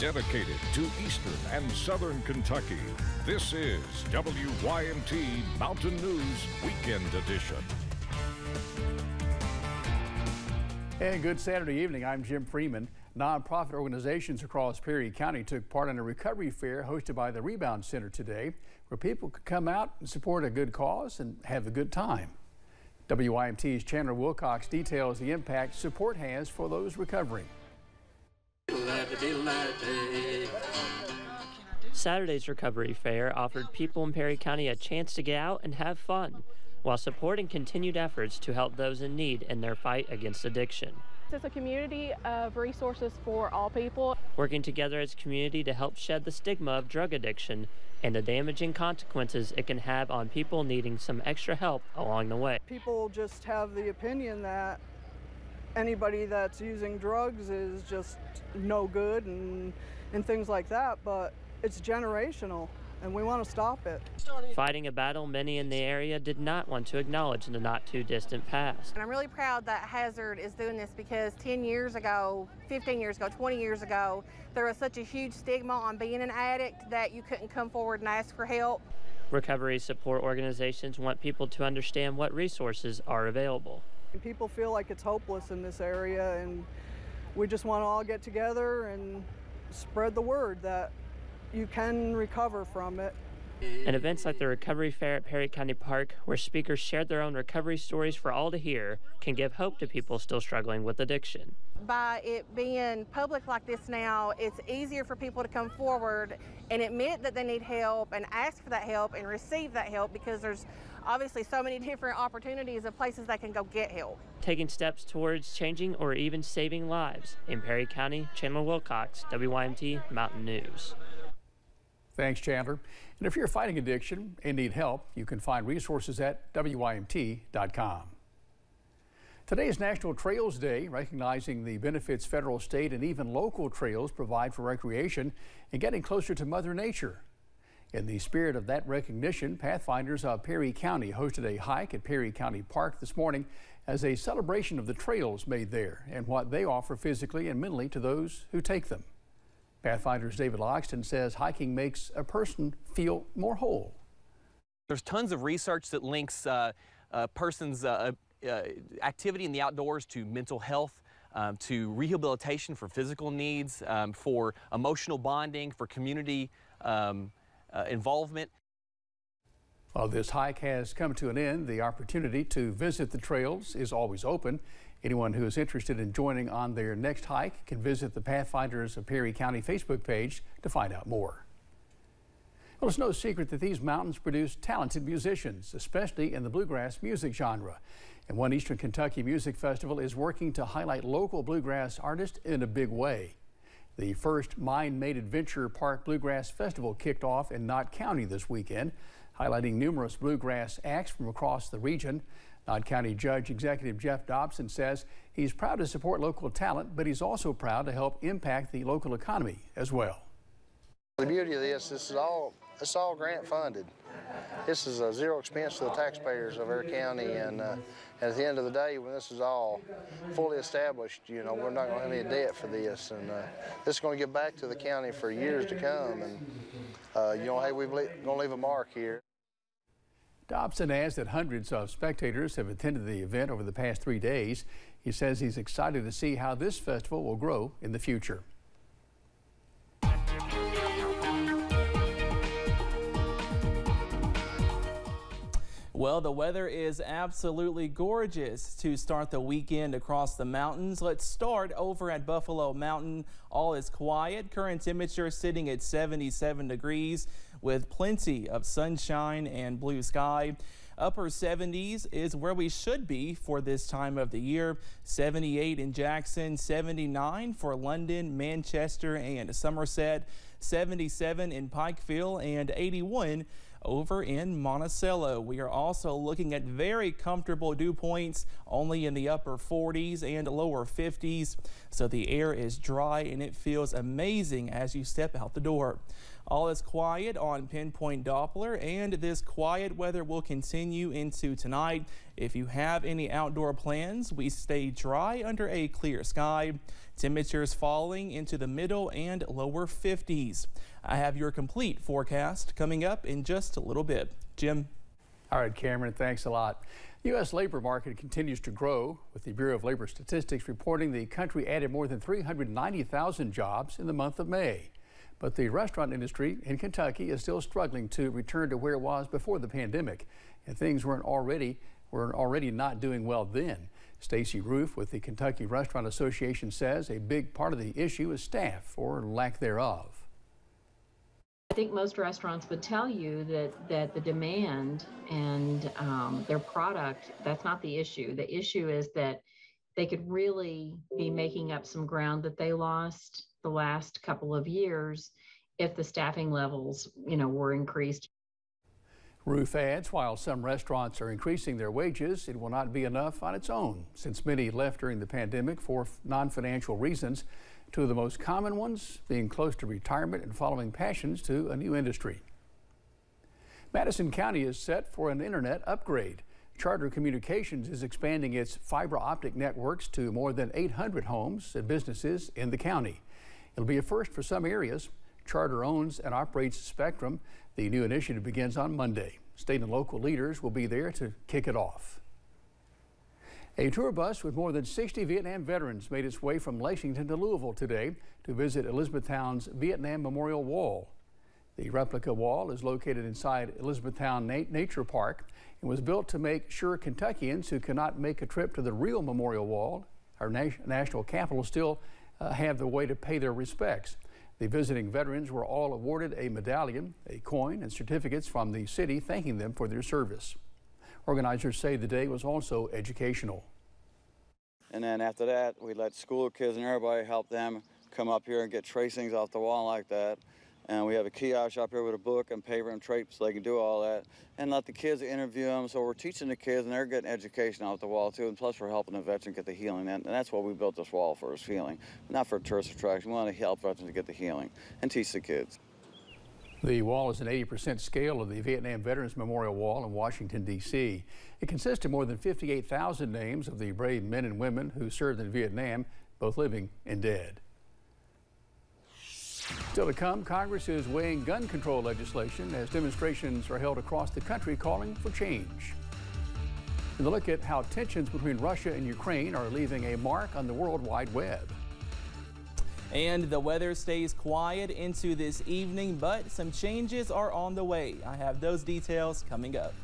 dedicated to Eastern and Southern Kentucky. This is WYMT Mountain News Weekend Edition. And good Saturday evening. I'm Jim Freeman. Nonprofit organizations across Perry County took part in a recovery fair hosted by the Rebound Center today, where people could come out and support a good cause and have a good time. WYMT's Chandler Wilcox details the impact support has for those recovering. Saturday's recovery fair offered people in Perry County a chance to get out and have fun, while supporting continued efforts to help those in need in their fight against addiction. It's a community of resources for all people. Working together as a community to help shed the stigma of drug addiction and the damaging consequences it can have on people needing some extra help along the way. People just have the opinion that anybody that's using drugs is just no good and things like that, but it's generational. And we want to stop it. Fighting a battle many in the area did not want to acknowledge in the not-too-distant past. And I'm really proud that Hazard is doing this because 10 years ago, 15 years ago, 20 years ago, there was such a huge stigma on being an addict that you couldn't come forward and ask for help. Recovery support organizations want people to understand what resources are available. People feel like it's hopeless in this area, and we just want to all get together and spread the word that you can recover from it. And events like the Recovery Fair at Perry County Park, where speakers shared their own recovery stories for all to hear, can give hope to people still struggling with addiction. By it being public like this now, it's easier for people to come forward and admit that they need help and ask for that help and receive that help, because there's obviously so many different opportunities of places they can go get help. Taking steps towards changing or even saving lives. In Perry County, Chandler Wilcox, WYMT Mountain News. Thanks, Chandler. And if you're fighting addiction and need help, you can find resources at WYMT.com. Today is National Trails Day, recognizing the benefits federal, state, and even local trails provide for recreation and getting closer to Mother Nature. In the spirit of that recognition, Pathfinders of Perry County hosted a hike at Perry County Park this morning as a celebration of the trails made there and what they offer physically and mentally to those who take them. Pathfinders David Loxton says hiking makes a person feel more whole. There's tons of research that links a person's activity in the outdoors to mental health, to rehabilitation for physical needs, for emotional bonding, for community involvement. While this hike has come to an end, the opportunity to visit the trails is always open. Anyone who is interested in joining on their next hike can visit the Pathfinders of Perry County Facebook page to find out more. Well, it's no secret that these mountains produce talented musicians, especially in the bluegrass music genre. And one Eastern Kentucky Music Festival is working to highlight local bluegrass artists in a big way. The first Mind-Made Adventure Park Bluegrass Festival kicked off in Knott County this weekend, highlighting numerous bluegrass acts from across the region. Knott County Judge Executive Jeff Dobson says he's proud to support local talent, but he's also proud to help impact the local economy as well. The beauty of this is it's all grant funded. This is a zero expense to the taxpayers of our county, and at the end of the day, when this is all fully established, you know, we're not going to have any debt for this, and this is going to give back to the county for years to come, and you know, hey, we're going to leave a mark here. Dobson adds that hundreds of spectators have attended the event over the past 3 days. He says he's excited to see how this festival will grow in the future. Well, the weather is absolutely gorgeous to start the weekend across the mountains. Let's start over at Buffalo Mountain. All is quiet. Current temperature sitting at 77 degrees with plenty of sunshine and blue sky. Upper 70s is where we should be for this time of the year. 78 in Jackson, 79 for London, Manchester, and Somerset, 77 in Pikeville, and 81 over in Monticello. We are also looking at very comfortable dew points, only in the upper 40s and lower 50s. So the air is dry and it feels amazing as you step out the door. All is quiet on Pinpoint Doppler, and this quiet weather will continue into tonight. If you have any outdoor plans, we stay dry under a clear sky. Temperatures falling into the middle and lower 50s. I have your complete forecast coming up in just a little bit. Jim. All right, Cameron, thanks a lot. The U.S. labor market continues to grow, with the Bureau of Labor Statistics reporting the country added more than 390,000 jobs in the month of May. But the restaurant industry in Kentucky is still struggling to return to where it was before the pandemic, and things were already not doing well then. Stacy Roof with the Kentucky Restaurant Association says a big part of the issue is staff or lack thereof. I think most restaurants would tell you that the demand and their product, that's not the issue. The issue is that they could really be making up some ground that they lost the last couple of years if the staffing levels, were increased. Roof adds, while some restaurants are increasing their wages, it will not be enough on its own, since many left during the pandemic for non-financial reasons. Two of the most common ones being close to retirement and following passions to a new industry. Madison County is set for an internet upgrade. Charter Communications is expanding its fiber optic networks to more than 800 homes and businesses in the county. It'll be a first for some areas. Charter owns and operates Spectrum. The new initiative begins on Monday. State and local leaders will be there to kick it off. A tour bus with more than 60 Vietnam veterans made its way from Lexington to Louisville today to visit Elizabethtown's Vietnam Memorial Wall. The replica wall is located inside Elizabethtown Nature Park and was built to make sure Kentuckians who cannot make a trip to the real Memorial Wall, our national capital, still have the way to pay their respects. The visiting veterans were all awarded a medallion, a coin, and certificates from the city thanking them for their service. Organizers say the day was also educational. And then after that, we let school kids and everybody help them come up here and get tracings off the wall like that. And we have a kiosk up here with a book and paper and tape so they can do all that. And let the kids interview them. So we're teaching the kids and they're getting education off the wall too. And plus we're helping the veterans get the healing. And that's what we built this wall for, is healing. Not for tourist attraction. We want to help veterans to get the healing and teach the kids. The wall is an 80% scale of the Vietnam Veterans Memorial Wall in Washington, D.C. It consists of more than 58,000 names of the brave men and women who served in Vietnam, both living and dead. Still to come, Congress is weighing gun control legislation as demonstrations are held across the country calling for change. And a look at how tensions between Russia and Ukraine are leaving a mark on the World Wide Web. And the weather stays quiet into this evening, but some changes are on the way. I have those details coming up.